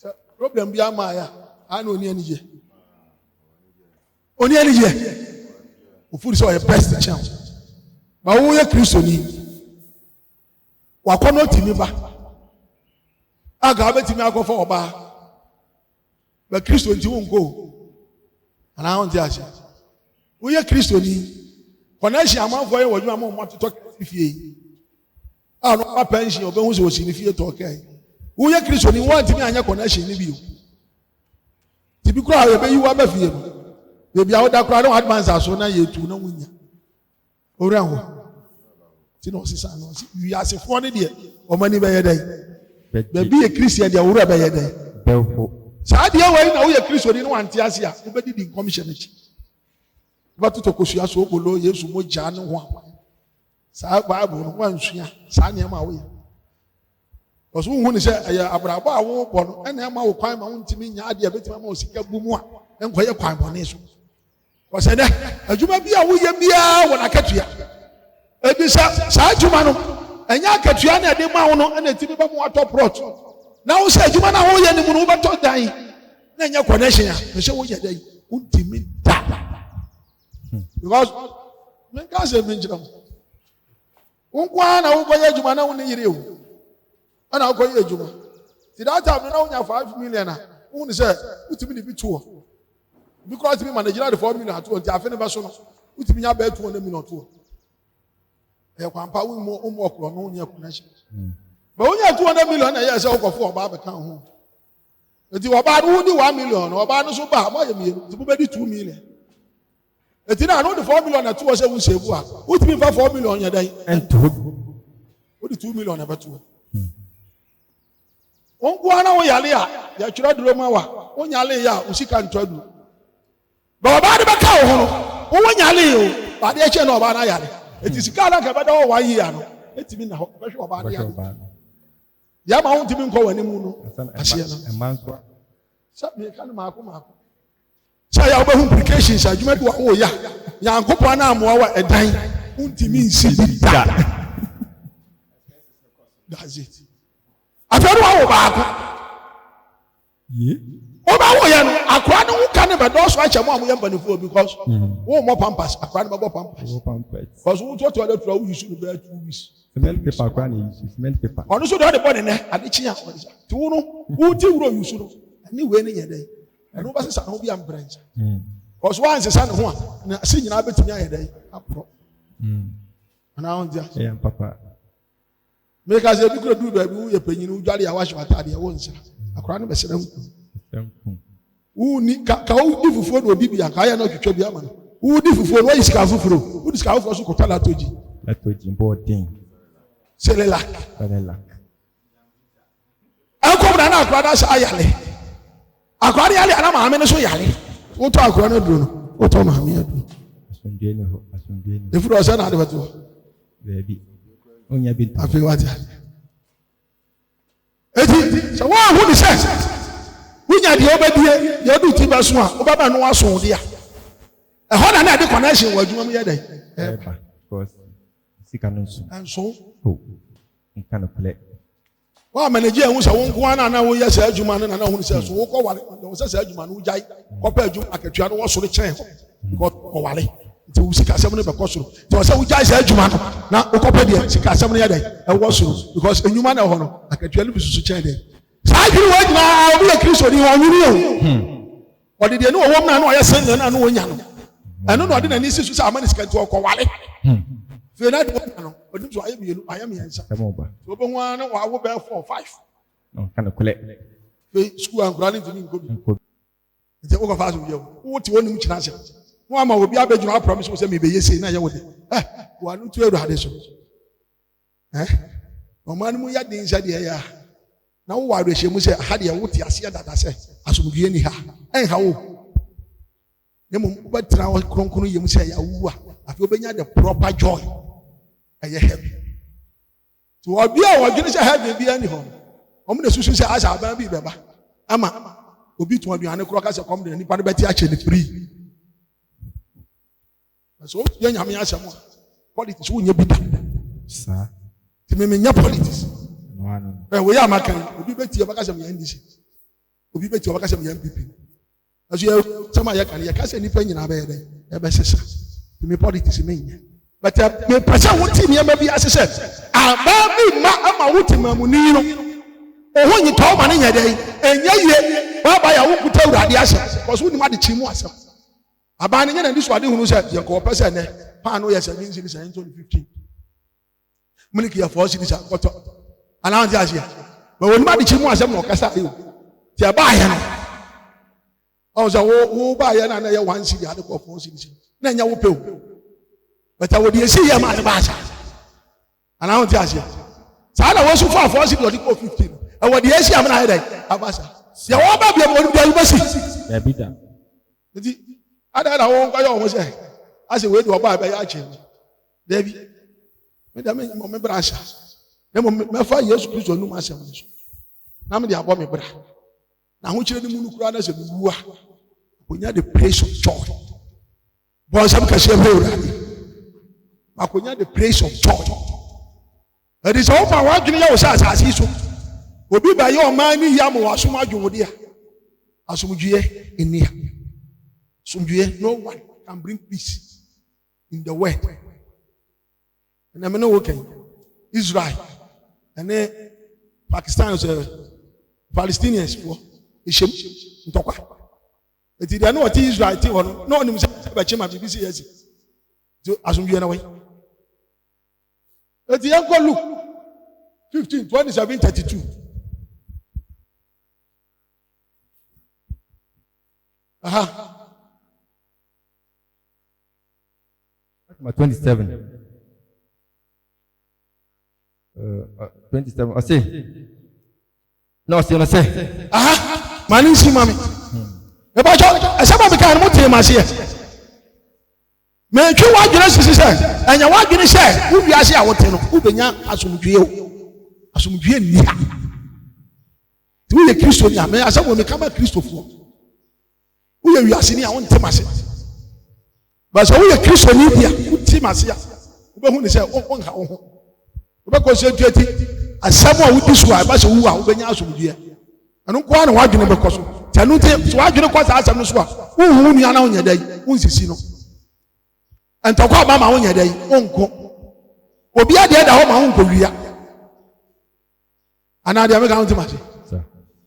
sɛ problem bi ama ya ana oni anigye ofuri sɛ ɔyɛ best chance ma wo yɛ kristoni wakɔ no timi ba aga betimi akɔfa ɔbaa ba kristo nti wo nko ana ho nti ase wo yɛ kristoni connection amanfo yɛ wɔdwuma mo matotɔ fie a no pa pension obɛhu sɛ wɔsi ne fie tɔ kai wo yɛ kristoni wo ntimi anya connection ne bio tibi kura yɛ bɛyi wa ba fie no beebi a woda kura no advance aso na yɛ tu na wonya owura ho ti no sisa no si wiasefo ne deɛ ɔmani bɛyɛ dɛ baabi yɛ christian deɛ owura bɛyɛ dɛ bɛho saa deɛ wɔ yi na wo yɛ kristoni no wante ase a wobɛdi di commission akyi wobɛtotɔ kosua so obolo yesu mogya ne ho a saa bible no wansua saa nneɛma a woyɛ Because who who say abrabo a wo bɔ no ɛna ɛma wo kwan ma wo ntimi nya ade ɛbɛtimi ma wo sika bu mu a ɛnkɔyɛ kwan bɔne so. Because ɛdɛ adwuma bi a woyɛ biara wɔ n'akatua. Ebi saa adwuma no ɛnyɛ akatua na ɛde ma wo no ɛna etimi bɛ mu atɔ prot. Na wo sɛ adwuma na woyɛ ne mu no wobɛtɔ dan na ɛnyɛ connection a ɛhyɛ woyɛ dɛ wontimi da. Because menka sɛ menkyerɛ mo. Wo nkwa na wokɔyɛ adwuma na wo ne yere o. Ana wokɔyɛ adwuma. Ti that time na wonya 5 million a wo ne sɛ wotimi ne bi to. Because me manage na the 4 million to nti afi ne bɛ so no wotimi nya bɛ 200 million to. E kwampa wo mo okro no nya connection. But wonya 200 million na yɛ sɛ wokɔfo ɔba bɛka ho. Nti ɔba no wodi 1 million ɔba no so ba mo yɛ mienu nti mo bɛ di 2 million. Nti na no the 4 million na to sɛ wo save a wotimi fa 4 million nya dan ento wo di 2 million na bɛ to. Wonkwa na wo yale a ya twira duro ma wa wonyale ya usika ntwadu. Ba ɔba de bɛka wo ho no wo nyale o ba de ɛkyɛ na ɔba na yale. Eti sika na ka bɛda wo 1 year no etimi na hɔ bɛhwɛ ɔba de yale. Ya ma wo ntimi nkɔ wani mu no ahye no. Emanso. Sa me ka no maako. Sa ya obehu implications adwuma bi wo ya. Nyankopɔn na amoa wa ɛdan ntimi nsi da. That's it. Afɛru wa wo baako. Ye. Oba wo ya no akwa no wo ka ne bɛdɔ so akyɛ mo a mo yɛ mpanifo because wo mo pampas akwa no bɛbɔ pampas. Because wo to da tura wo yusu no bɛ 2 weeks. Cement paper akwa na yusu cement paper. Ɔno so de bɔ ne ne ade kyi a ɔde sa. Ti wo no wo ti wuro yusu no ani we ne yɛ dɛ. Ɛno ba sesa ho bi am branch. Because one sesa ne ho a na se nyina betumi ayɛ dɛ apro. Ana on dia. Yeah papa. Me ka se bi kuro du ba bi wo yɛ panyin wo dware a wa hwe atade wo nsa. Akwa no bɛ sere ho. Uni ka wo di fufuo na obi bia ka ya na twetwa bi ama no. Wo di fufuo no wa isika fufuro. Wo di isika fufuro so kota la toji. La toji boarding. Selelak. Akwa na akwa da sa ayale. Akwa yale ana ma ame no so yale. Wo to akwa na duro no. Wo to ma ame adu. Asundue ne ho, asundue ne. Efuro sa na ade beto. Baby. Onya bi. Afi wati. Eti, so wa hu ni se. Wunya de obedie, ye du ti baso a, obaba no aso de a. E ho na de connection wa adwuma mu ye dai. Eba, because sika no nso. Anso. Oh. Nka no play. Wa manage ehun se won ko ana na wo ye sa adwuma no na na hu se so wo ko wale, wo se sa adwuma no jai. Ko pa adwuma akatua no wo so re chen ho. Because ko wale. Nti wo sika asem no be ko so. Nti wo se wo jai sa adwuma no na wo ko pa de sika asem no ye dai. E wo so because enyuma na ho no akatua no bi susu chen dai. Saa kiri wa nyina obi e Kristo ni won nyini o. Odi de no wo na na o ye sen na no wonya no. Eno no odi na ni sisu sa amani sika nti o ko wale. Fe na de no odi so aye bienu aye me yansa. Samoba. So be ho na wa wo be 4 5. No kana kule. Fe school ankura ni timi nkobi. Nti wo ko fa so ye wo ti wonim kina se. No ama obi abedwuma promise wo se me be yesi na ye wo de. Wa no tu Awurade so. O man mu ya din sa de ya. Na wo wa rehye mu se ha de wo ti ase dada se asomdue ni ha. Ha wo. Nemo ba tra wo kronkron yem se ya wu a. Afi obenya the proper joy. Aye heavy. So obi a wo dwene se heavy bi ani ho. Omo na susu se asa aban bi beba. Ama obi to aduane kro ka se kom de nipa no beti a che ne free. So ye nyame asem a politics wo nya bi da. Sa. Ti me nya politics. No. We ya makan obi beti e baka se me NDC. Obi beti e baka se me MPP. Aso ye sama ye kan ye ka se nipa nyina ba ye den e be sesa. Ti me politics me nya. But me pese wo ti me ba bi asese. Aba bi ma ama wo ti mamuni no. Oho nyi to ma ne nya den. Enya ye baba ya wo kuta Awurade ase. Because wo ni ma de chi mu asem. Aba ne nya na ndi so ade hunu se ye ko pese ne pa no ye 17 cents 15. Muliki ya 4 cents koto. Ana nti asia. But when ma de chi mu asem no kasa ayo. Ti aba ye no. O so wo ba ye na na ye 1 cedi ade ko 4 cedi. Na nya wo pe o. But I would see ye ma de ba sa. Ana nti asia. Sa na wo so for 4 cedi ode ko 15. E wo de ye sia ma na ye dai abasa. Ye wo ba bia mo de bi ba si. Ya bi da. Nti ada na wo nko yo wo se. Ase we de oba ba ya che. David. Me da me mo me brasha. na me fa Yesu Kristo no ma asem so na me de abo me bra na ho kire ni mu no kura na se buwa akonya the praise of joy bo sam ka se be akonya the praise of joy it is all my wadwene ya wo sa asase so obi ba ye o man ni ya mo wasom adwode a asomdue enia asomdue no one can bring peace in the world and I mean okay Israel and then Pakistan Palestinians for ishem ntokwa eti dia no what Israel ti hono no onim se ba chema BBC yes so asomdue na we eti yanko Luke 15:27-32 27. 27. I say. No, see, I say. Mani si mami. Eba jo, asaba me kan mo te ma se. Me twi wa dwene sisi se. Anya wa dwene se, wo wi ase a wo te no, wo benya asomdwe o. Asomdwe ni. Tu ye Kristo ni ame, asaba me kama Kristofo. Wo ye wi ase ni a wo ntem ase. Ba so wo ye Kristo ni bia, wo tim ase a. Wo be hu ni se on ha wo ho. Wo be concentrate asaba wo di so a ba se wo a wo benya asomdwe. Anu kwa na wadwene be koso. Tanu te so wadwene kwa sa asam no so a. Wo hu nua na wo nya dai, wo nsisi no. Entokwa ba ma wo nya dai, onko. Obi ade da ho ma wo nkowia. Ana de ameka wo timase.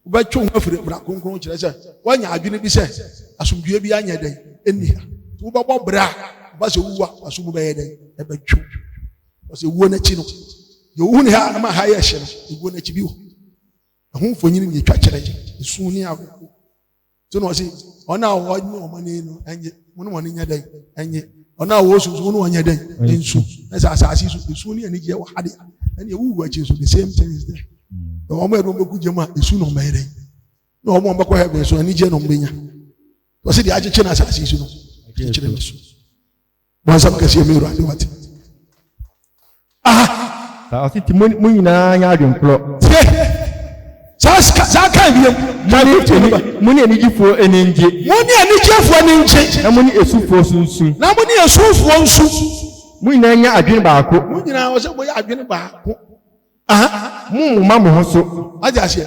Wo ba twu ho afire bra konkron kire se, wanya adwene bi se asomdue bi anya dai, enia. Wo ba bo bra, ba se wuwa asomu be ye dai, e ba twu. Wo se wuo na chi no. Ye wu ne ha na ma ha ye hye no, wuo na chi bi wo. Ahun fonyini ni twa kire esu ni akoko so no say ona wo ni o mani no enye mo no nya dai enye ona wo susu no nya dai ensu esa asasi so esu ni ani je wa hade ene wu achi so the same thing is there o mo edo mbeku je ma esu no mbe dai no o mo mbekọ heaven so ani je no mbenya o se di achiche na asasi so no achiche na so mo sam kasi me ru ade wate sa o si ti mo nyina nya adwenpro Saka biam muni enigifo eninje muni enigifo eninje na muni esufo sunsun na muni esufo nsu muni na nya adwene baako muni na wo se boya adwene baako mu ma mo hoso aja ase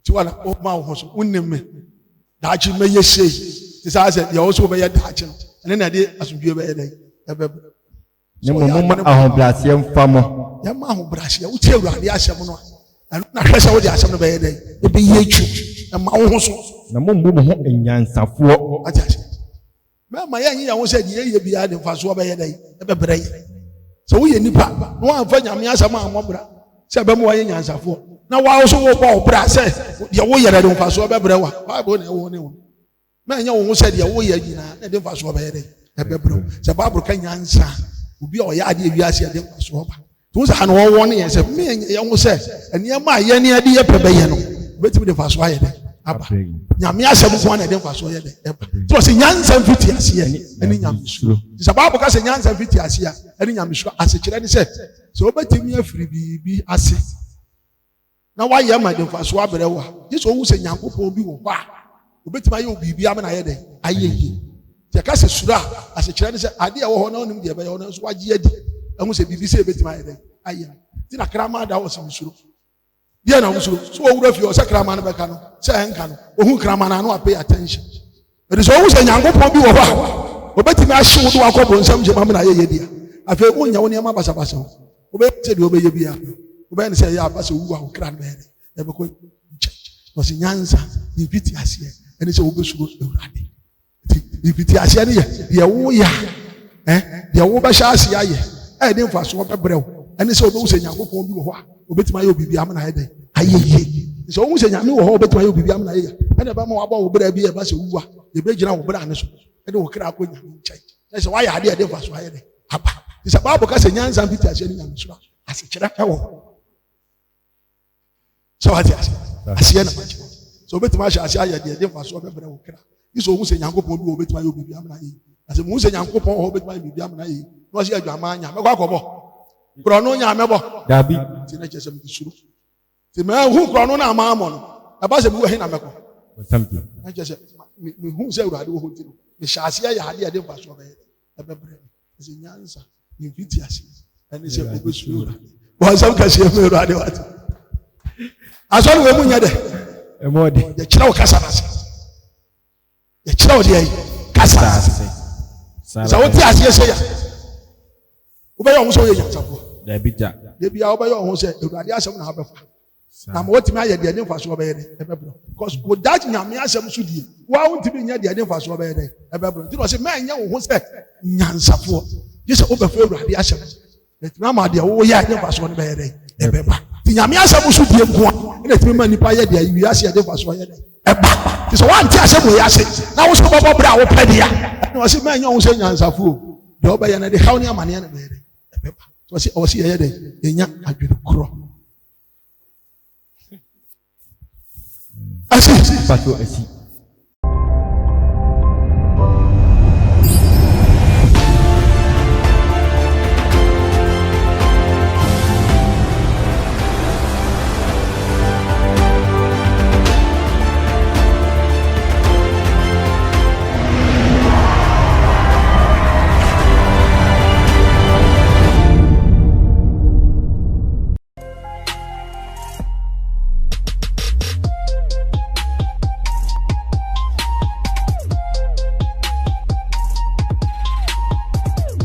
ti wala o ma wo hoso unnim me daachi me yesei ti sa ase ya wo so be ya daachi no ene na de asomdue be ya dai ebe ne mo ahobrase mfamo ya ma ahobrase wo ti awurade asem no na hwese wo de asem no be ya dai e be ye twu na ma wo hoso na mo mbu mo ho enyansafo aja ase me ma ya nyi ya wo se di ye bia de faso be ya dai e be brɛ so wo ye nipa no wa fa nyame asem a mo bra se be mo wa ye nyansafo na wa so wo ba obra se de wo ye de faso be brɛ wa bible na wo ne wo me nya wo se de wo ye nyina na de faso be ya dai e be brɛ se bible ka nyansa obi a o ya ade wi ase de faso ba to sa na wo ne ye se me ye wo se enia ma ye ne ade ye pebe ye no betimi de faso aye de aba nyame asem ko na de faso ye de eba to se nyansa mfiti ase ye eni nyame suro se bible ka se nyansa mfiti ase ya eni nyame suro ase kire ne se obetimi afiri bibi ase na wa ye ma de faso abere wa yeso wo se nyankopon bi wo ba obetimi aye obibi am na ye de aye ye te ka se suro ase kire ne se ade e wo ho na onim de be ye ho na so waje adi amu se bibi se ebetimi aye de aye ti na krama da wo se suro dia na wo suro so wo wura fi o se krama na be ka no se enka no ohun krama na no pay attention eri so wo se nyankopon bi wo ba obetimi ahye wo do akobo nsam je ma na ye ye dia afi wonya wo ne ma basa basa obe se de obeye bia obe ne se ya basa wu a wo kra na be e be ko no se nyansa ni fiti ase ene se obe suro ewurade ni fiti ase ne ye wo ya de wo ba sha ase aye e de mfa so be brew ene se obe wo se nyankopon bi wo ho a obetimi aye obibi am na ye de aye ye so wo se nyame wo ho obetimi aye obibi am na ye ene ba ma wa ba wo bra bi e ba se wu a ye be gina wo bra ne so ene wo kra ko nyame nchai se wa ya de mfa so aye de aba isa babu ka se nyansa fiti ase ne nyame so ase kira ewo so ati ase na ma so obetimi ase aye de mfa so be bra wo kra iso wo se nyankopon bi wo obetimi aye obibi am na ye ase wo se nyankopon ho obetimi aye obibi am na ye no ase adwama anya me kwa kobo Krono nyamebo. Dabi. Tina chese mtisuru. Tima hu krono na amamo no. Aba se bi wo he na meko. Samti. Na chese me hu se urade wo hotiro. Me hyase ya hade ade mfa so be. Ebebre. Ese nyansa. Ni fiti ase. Ene se obesuru. Wa sam ka se me urade wat. Asori we mu nya de. Emode. Ye kira wo kasa na se. Ye kira wo de ayi. Kasa. Sa wo ti ase se ya. Wo be yo ho so ye nyansafo. Dabi ja. Ye bia wo be yo ho se urade asem na ha befa. Na mo wotimi aye de ade mfa so be ye de. Ebebro. Because without nyame asem so die. Wa wontimi nya de ade mfa so be ye de. Ebebro. Ti no se me nya wo ho se nyansafo. Ye se wo be fa urade asem. Etima ma de wo ye ade mfa so be ye de. Ebeba. Ti nyame asem so die nko. Ina timi ma nipa ye de ayi ase ade mfa so ye de. Eba. Ti so wan ti asem wo ye ase. Na wo so bobo bra wo pede ya. Na wo se me nya wo se nyansafo. De wo be ye na de haw ne amane na be ye de. Ebeba. So o se ye de enya adwene kro. Asi. Pato asi.